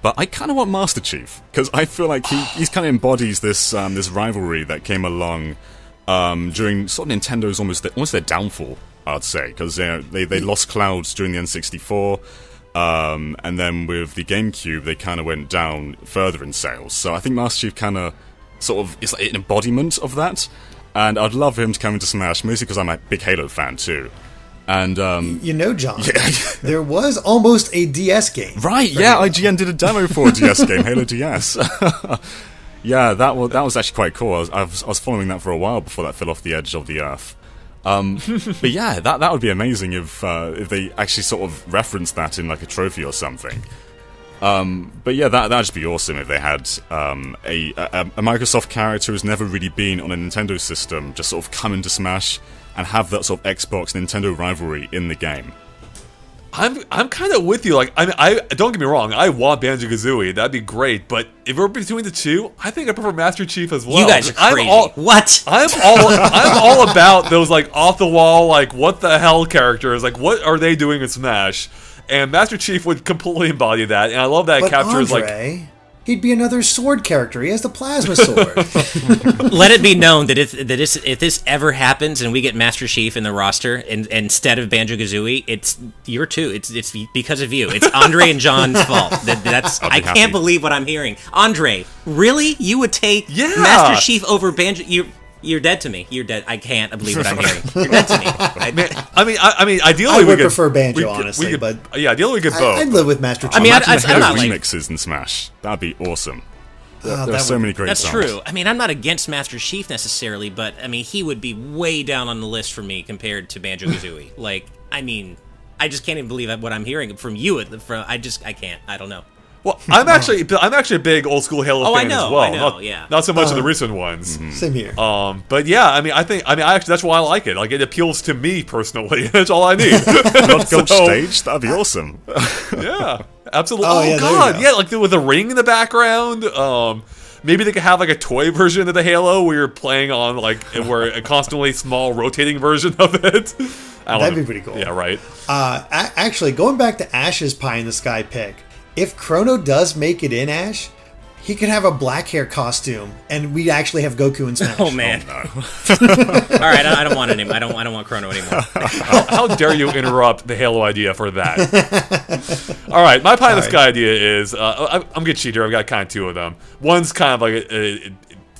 but I kind of want Master Chief, because I feel like he kind of embodies this this rivalry that came along during sort of Nintendo's almost their downfall, I'd say, because they lost Cloud during the N64, and then with the GameCube, they kind of went down further in sales. So I think Master Chief kind of, sort of, is like an embodiment of that. And I'd love him to come into Smash, mostly because I'm a big Halo fan too. And you know, John, there was almost a DS game. Right? Yeah, IGN did a demo for a DS game, Halo DS. Yeah, that was actually quite cool. I was following that for a while before that fell off the edge of the earth. But yeah, that would be amazing if they actually sort of referenced that in like a trophy or something. But yeah, that'd just be awesome if they had a Microsoft character who's never really been on a Nintendo system just sort of come into Smash and have that sort of Xbox Nintendo rivalry in the game. I'm kind of with you. Like, I mean, don't get me wrong. I want Banjo-Kazooie. That'd be great. But if we're between the two, I think I prefer Master Chief as well. You guys are crazy. What? I'm all about those like off the wall, like what the hell characters. Like, what are they doing in Smash? And Master Chief would completely embody that. And I love that it captures Andre, like. He'd be another sword character. He has the plasma sword. Let it be known that if this ever happens and we get Master Chief in the roster instead of Banjo-Kazooie, it's you're too. It's because of you. It's Andre and John's fault. I can't believe what I'm hearing. Andre, really? You would take Master Chief over Banjo? You're dead to me. You're dead. I can't believe what I'm hearing. You're dead to me. I mean, ideally I would prefer Banjo, honestly, but yeah, ideally we get both. I'd live with Master Chief. I mean, I'm not like remixes in Smash. That'd be awesome. There are so many great songs. That's true. I mean, I'm not against Master Chief necessarily, but I mean, he would be way down on the list for me compared to Banjo-Kazooie. Like, I mean, I just can't even believe what I'm hearing from you. I can't. I don't know. Well, I'm actually a big old school Halo fan as well. I know, not so much of the recent ones. Same here. But yeah, I mean, actually, that's why I like it. Like, it appeals to me personally. That's all I need. Not Gulch stage. That'd be awesome. Yeah, absolutely. Oh yeah, God, yeah, like with a ring in the background. Maybe they could have like a toy version of the Halo where you're playing on where a constantly small rotating version of it. That'd be pretty cool. Yeah, right. Actually, going back to Ash's pie in the sky pick. If Chrono does make it in, Ash, he could have a black hair costume, and we'd actually have Goku in Smash. Oh man! Oh, no. All right, I don't want it anymore. I don't want Chrono anymore. How dare you interrupt the Halo idea for that? All right, my pie in the sky idea is I'm gonna cheat here. I've got kind of 2 of them. One's kind of like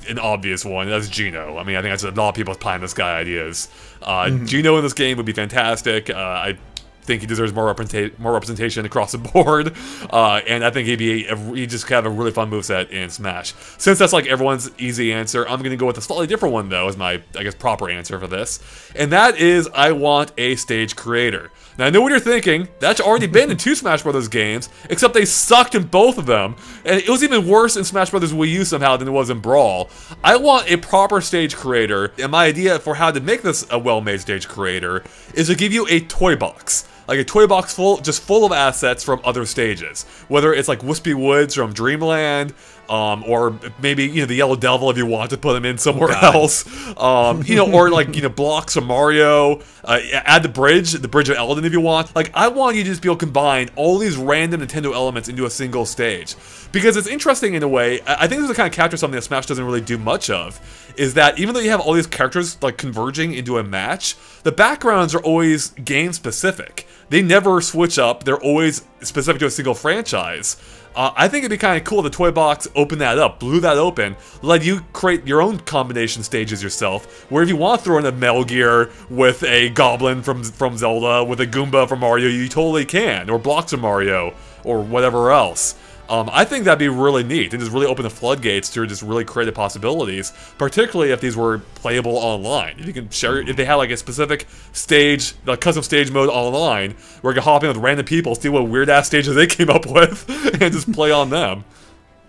an obvious one. That's Geno. I mean, I think that's a lot of people's pie in the sky ideas. Geno in this game would be fantastic. I think he deserves more representation across the board, and I think he'd just have a really fun moveset in Smash. Since that's like everyone's easy answer, I'm gonna go with a slightly different one though as my, I guess, proper answer for this, and that is I want a stage creator. Now I know what you're thinking. That's already been in 2 Smash Brothers games, except they sucked in both of them, and it was even worse in Smash Brothers Wii U somehow than it was in Brawl. I want a proper stage creator, and my idea for how to make this a well-made stage creator is to give you a toy box. Like a toy box full of assets from other stages. Whether it's like Wispy Woods from Dreamland, or maybe, you know, the Yellow Devil if you want to put him in somewhere else. You know, or like, you know, blocks from Mario. Add the bridge of Eldin if you want. Like, I want you to just be able to combine all these random Nintendo elements into a single stage. Because it's interesting in a way. I think this is the kind of capture something that Smash doesn't really do much of, is that even though you have all these characters like converging into a match, the backgrounds are always game specific. They never switch up. They're always specific to a single franchise. I think it'd be kind of cool if the Toy Box opened that up, blew that open, let you create your own combination stages yourself, where if you want to throw in a Metal Gear with a Goblin from Zelda, with a Goomba from Mario, you totally can, or blocks from Mario, or whatever else. I think that'd be really neat, and just really open the floodgates to just really creative possibilities, particularly if these were playable online. If you can share, if they had like a specific stage, like custom stage mode online, where you can hop in with random people, see what weird-ass stages they came up with, and just play on them.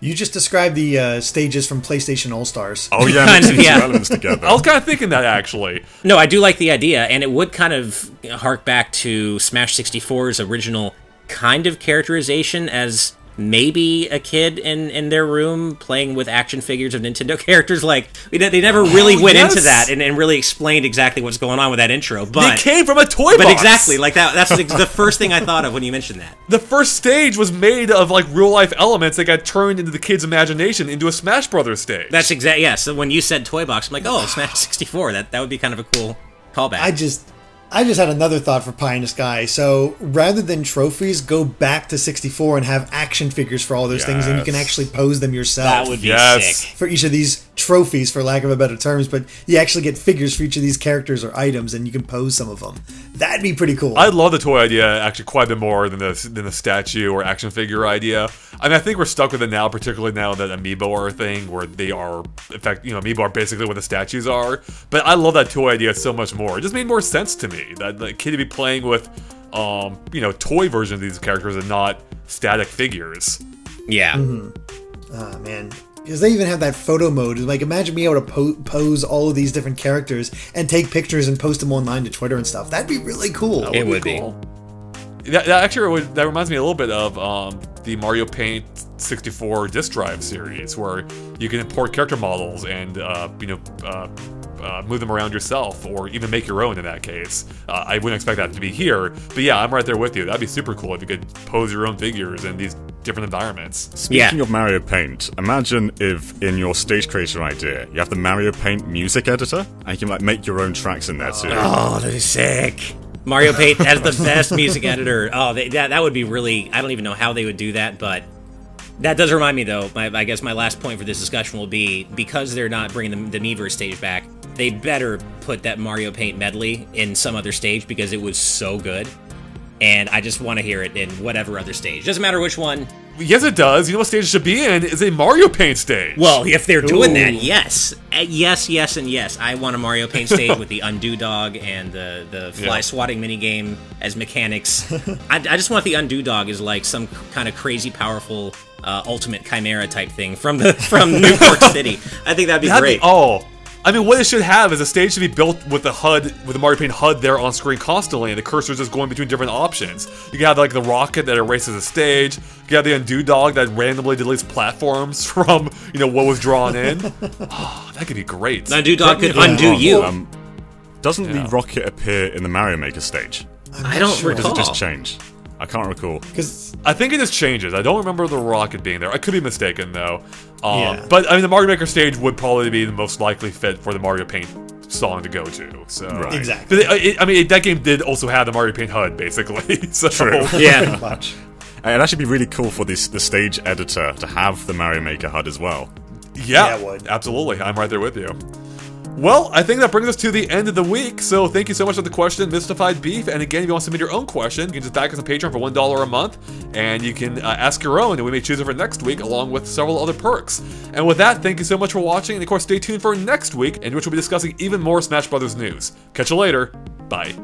You just described the stages from PlayStation All-Stars. Oh yeah, mixing two elements together. I was kind of thinking that, actually. No, I do like the idea, and it would kind of hark back to Smash 64's original kind of characterization as maybe a kid in their room playing with action figures of Nintendo characters. Like, they never really went into that and really explained exactly what's going on with that intro. But they came from a toy box. But exactly, like that's the first thing I thought of when you mentioned that. The first stage was made of like real life elements that got turned into the kid's imagination into a Smash Brothers stage. That's exactly, yeah. So when you said toy box, I'm like, oh, Smash 64. That would be kind of a cool callback. I just had another thought for Pie in the Sky. So rather than trophies, go back to 64 and have action figures for all those things, and you can actually pose them yourself. That would be sick. For each of these trophies, for lack of a better terms, but you actually get figures for each of these characters or items, and you can pose some of them. That'd be pretty cool. I love the toy idea actually quite a bit more than the statue or action figure idea. I mean, I think we're stuck with it now, particularly now that Amiibo are a thing, where they are, in fact, you know, Amiibo are basically what the statues are. But I love that toy idea so much more. It just made more sense to me that the kid would be playing with, you know, toy versions of these characters and not static figures. Yeah. Oh man. Because they even have that photo mode. Like, imagine being able to pose all of these different characters and take pictures and post them online to Twitter and stuff. That'd be really cool. It would be. That actually that reminds me a little bit of the Mario Paint 64 disk drive series, where you can import character models and you know, move them around yourself, or even make your own in that case. I wouldn't expect that to be here, but yeah, I'm right there with you. That'd be super cool if you could pose your own figures in these different environments. Speaking of Mario Paint, imagine if in your stage creator idea you have the Mario Paint music editor, and you can like make your own tracks in there too. Oh, that'd be sick. Mario Paint has the best music editor. Oh, that would be really... I don't even know how they would do that, but that does remind me, though. I guess my last point for this discussion will be, because they're not bringing the Miiverse stage back, they better put that Mario Paint medley in some other stage, because it was so good. And I just want to hear it in whatever other stage. Doesn't matter which one. Yes, it does. You know what stage it should be in? Is a Mario Paint stage. Well, if they're doing that, yes. Yes, yes, and yes. I want a Mario Paint stage with the Undo Dog and the fly swatting minigame as mechanics. I just want the Undo Dog as like some kind of crazy powerful ultimate chimera type thing from Newport City. I think that'd be great. I mean, what it should have is a stage should be built with the HUD, with the Mario Paint HUD there on screen constantly, and the cursor's just going between different options. You can have like the rocket that erases the stage. You can have the Undo Dog that randomly deletes platforms from, you know, what was drawn in. Oh, that could be great. The Undo Dog could undo you. Doesn't the rocket appear in the Mario Maker stage? I don't recall. Or does it just change? I can't recall. Because I think it just changes. I don't remember the rocket being there. I could be mistaken though. But I mean, the Mario Maker stage would probably be the most likely fit for the Mario Paint song to go to. So exactly. I mean, that game did also have the Mario Paint HUD basically. So true. Yeah. Much. It'd actually be really cool for the stage editor to have the Mario Maker HUD as well. Yeah, it would. Absolutely. I'm right there with you. Well, I think that brings us to the end of the week, so thank you so much for the question, Mystified Beef, and again, if you want to submit your own question, you can just back us on Patreon for $1 a month, and you can ask your own, and we may choose it for next week, along with several other perks. And with that, thank you so much for watching, and of course, stay tuned for next week, in which we'll be discussing even more Smash Brothers news. Catch you later. Bye.